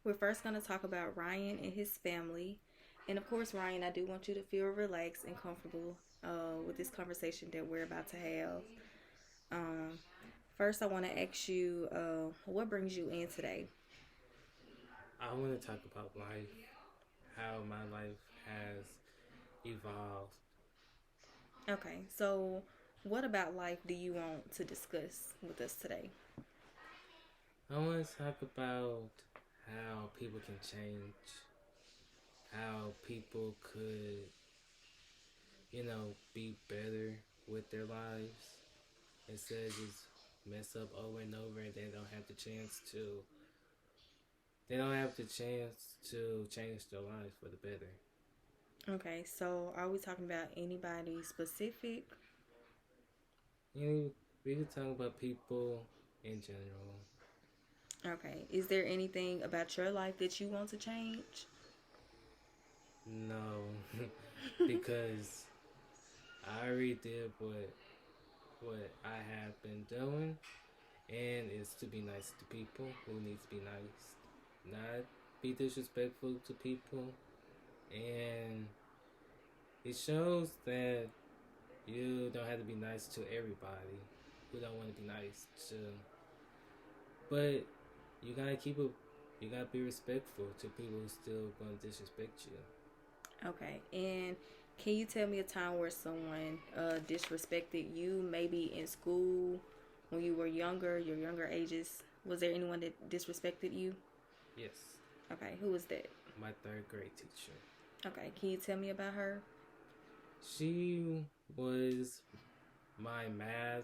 We're first going to talk about Ryan and his family. And of course, Ryan, I do want you to feel relaxed and comfortable with this conversation that we're about to have. Um, First, I want to ask you what brings you in today? I want to talk about life, how my life has evolved. Okay, so what about life do you want to discuss with us today? I want to talk about how people can change, how people could, be better with their lives instead of just mess up over and over and they don't have the chance to change their lives for the better. Okay, so are we talking about anybody specific? You know, we could talk about people in general. Okay, is there anything about your life that you want to change? No, because I already did what I have been doing, and it's to be nice to people who need to be nice, not be disrespectful to people, and it shows that you don't have to be nice to everybody who don't want to be nice to, but you gotta keep it. You gotta be respectful to people who still gonna disrespect you. Okay, and can you tell me a time where someone disrespected you, maybe in school, when you were younger, your younger ages? Was there anyone that disrespected you? Yes, Okay, who was that? my third grade teacher. Okay, can you tell me about her? She was my math,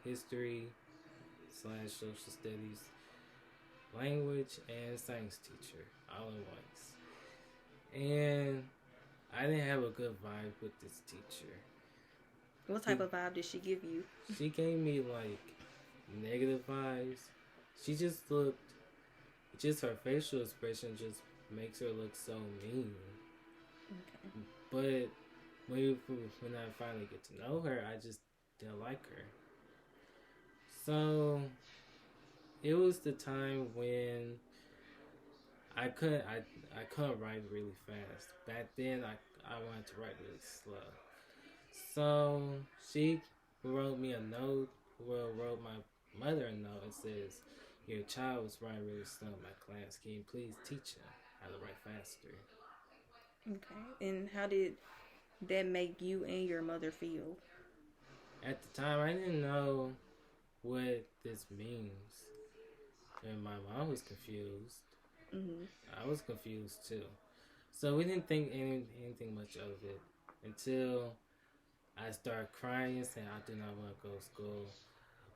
history slash social studies, language, and science teacher all at once. And I didn't have a good vibe with this teacher. What type Be- of vibe did she give you? she gave me like negative vibes. She just her facial expression just makes her look so mean. Okay. But when I finally get to know her, I just didn't like her. So it was the time when I couldn't write really fast. Back then I wanted to write really slow. So she wrote me a note, wrote my mother a note and says, "Your child was writing really slow in my class. Can you please teach him how to write faster?" Okay, and how did that make you and your mother feel? At the time I didn't know what this means. And my mom was confused. Mm-hmm. I was confused too. So we didn't think anything much of it until I started crying and saying I do not want to go to school.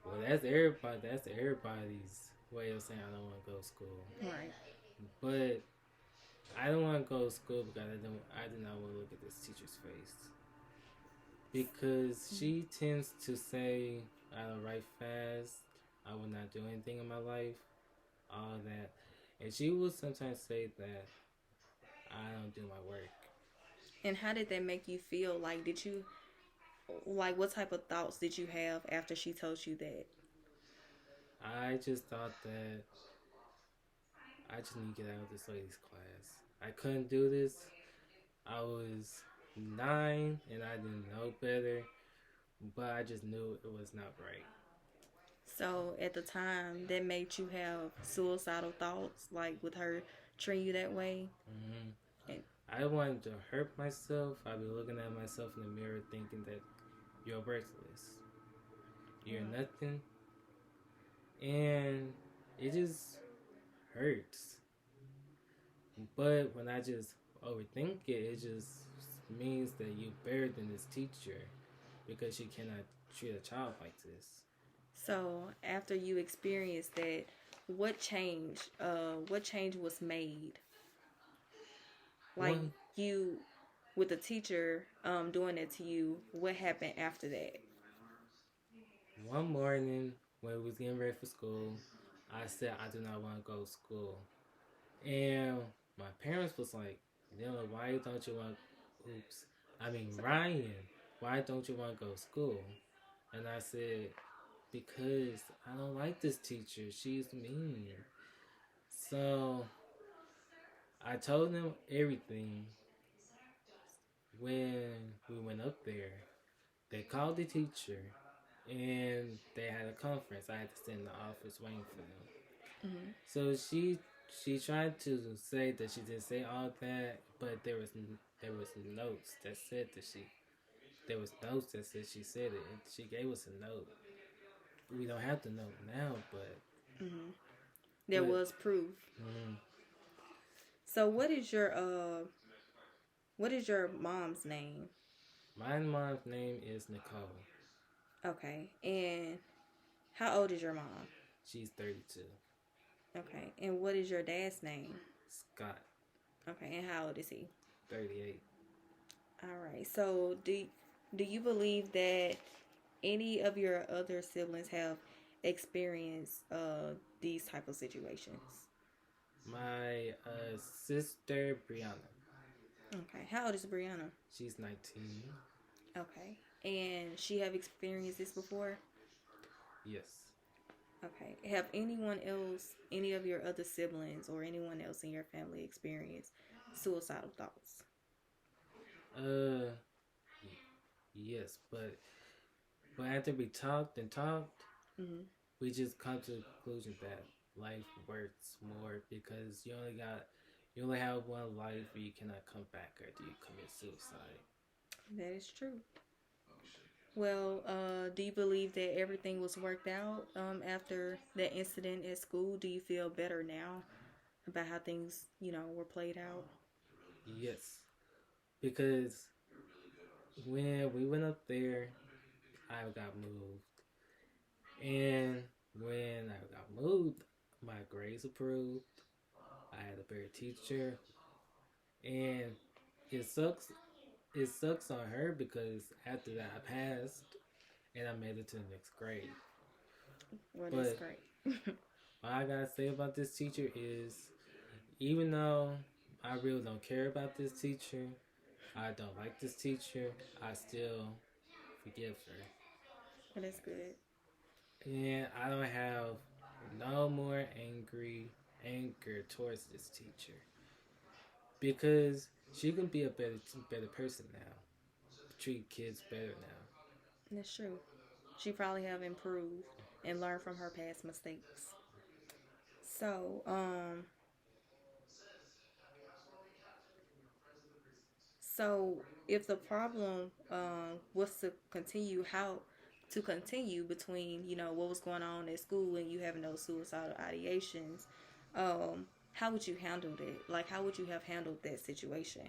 Well, that's everybody. That's everybody's way of saying I don't want to go to school. Right. But I don't want to go to school because I do not want to look at this teacher's face because she tends to say I don't write fast. I will not do anything in my life. All that, and she will sometimes say that I don't do my work. And how did that make you feel? Like, did you like what type of thoughts did you have after she told you that? I just thought that I just need to get out of this lady's class. I couldn't do this. I was 9 and I didn't know better, but I just knew it was not right. So at the time, that made you have suicidal thoughts, like with her treating you that way. hmm And I wanted to hurt myself. I'd be looking at myself in the mirror thinking that you're worthless. You're nothing. And it just hurts. But when I just overthink it, it just means that you're better than this teacher because you cannot treat a child like this. so after you experienced that, what change? What change was made? Like One you, with the teacher doing that to you. What happened after that? one morning when we was getting ready for school, I said I do not want to go to school, and my parents was like, "Dylan, why don't you want? Oops, I mean Ryan, why don't you want to go to school?" And I said, "Because I don't like this teacher. She's mean." So I told them everything when we went up there. They called the teacher and they had a conference. I had to sit in the office waiting for them. Mm-hmm. So she tried to say that she didn't say all that, but there was notes that said that she there was notes that said she said it, and she gave us a note. We don't have the note now, but Mm-hmm. There but was proof. mm, So what is your mom's name? my mom's name is Nicole. Okay. And how old is your mom? She's 32. Okay. And what is your dad's name? Scott, Okay. And how old is he? 38. All right. So do you believe that any of your other siblings have experienced these type of situations? My sister Brianna, Okay. How old is Brianna? she's 19. Okay. And she have experienced this before? Yes. Okay. Have anyone else, any of your other siblings or anyone else in your family experienced suicidal thoughts? Uh, yes, but after we talked and talked, Mm-hmm. we just come to the conclusion that life works more because you only have one life, and you cannot come back after you commit suicide. That is true. Well, do you believe that everything was worked out after that incident at school? Do you feel better now about how things, were played out? Yes, because when we went up there, I got moved, and when I got moved, my grades improved. I had a better teacher, and it sucks. It sucks on her because after that I passed and I made it to the next grade. Well, that's But great. what I gotta say about this teacher is, even though I really don't care about this teacher, I don't like this teacher, I still forgive her. Well, that's good. And I don't have no more anger towards this teacher because she can be a better person now, treat kids better now. That's true. She probably have improved and learned from her past mistakes. So, so if the problem was to continue between what was going on at school and you having those suicidal ideations, how would you handle it? Like, how would you have handled that situation?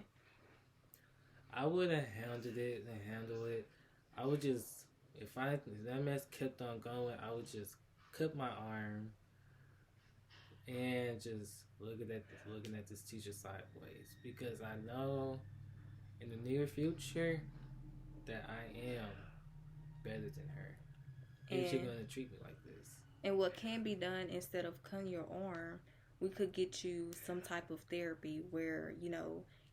I wouldn't handle it. I would just if that mess kept on going, I would just cut my arm and just looking at this teacher sideways because I know in the near future that I am better than her. If she's And gonna treat me like this, what can be done instead of cutting your arm, we could get you some type of therapy where,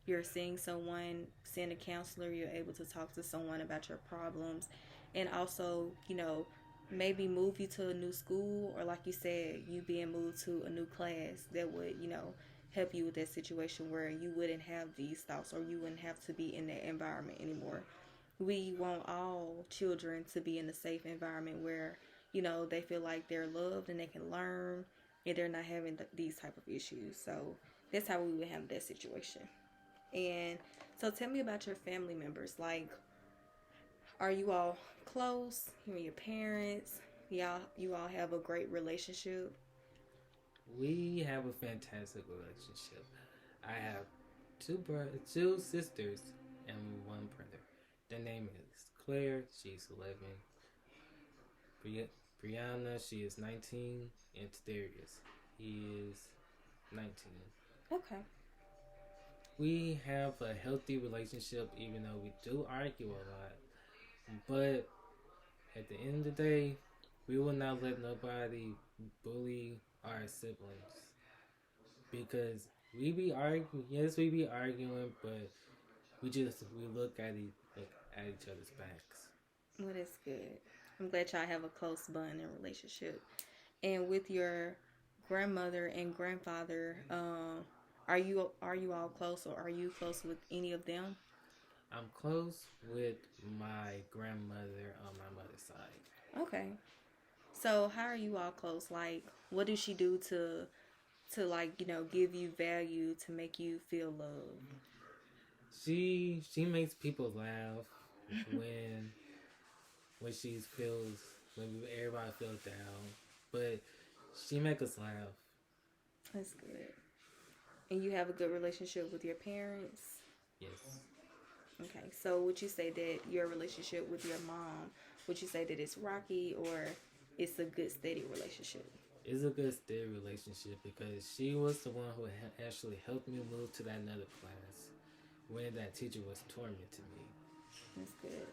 you're seeing someone, seeing a counselor, you're able to talk to someone about your problems, and also, maybe move you to a new school, or like you said, you being moved to a new class that would, help you with that situation where you wouldn't have these thoughts or you wouldn't have to be in that environment anymore. We want all children to be in a safe environment where they feel like they're loved and they can learn and they're not having these type of issues. So that's how we would handle that situation. And so tell me about your family members. Like, are you all close? You and your parents? You all have a great relationship? we have a fantastic relationship. I have two sisters, and one brother. Their name is Claire. She's 11. Brianna, she is 19, and Darius, he is 19. Okay. We have a healthy relationship, even though we do argue a lot. But at the end of the day, we will not let nobody bully our siblings because we be arguing. Yes, we be arguing, but we look at each other's backs. Well, that's good. I'm glad y'all have a close bond and relationship. And with your grandmother and grandfather, Are you all close, or are you close with any of them? I'm close with my grandmother on my mother's side. Okay. So how are you all close? Like, what does she do to like give you value, to make you feel loved? She makes people laugh when when she feels when everybody feels down, but she make us laugh. That's good. And you have a good relationship with your parents. Yes, Okay. So would you say that your relationship with your mom, would you say that it's rocky, or it's a good steady relationship? it's a good steady relationship because she was the one who actually helped me move to that another class when that teacher was tormenting me. That's good.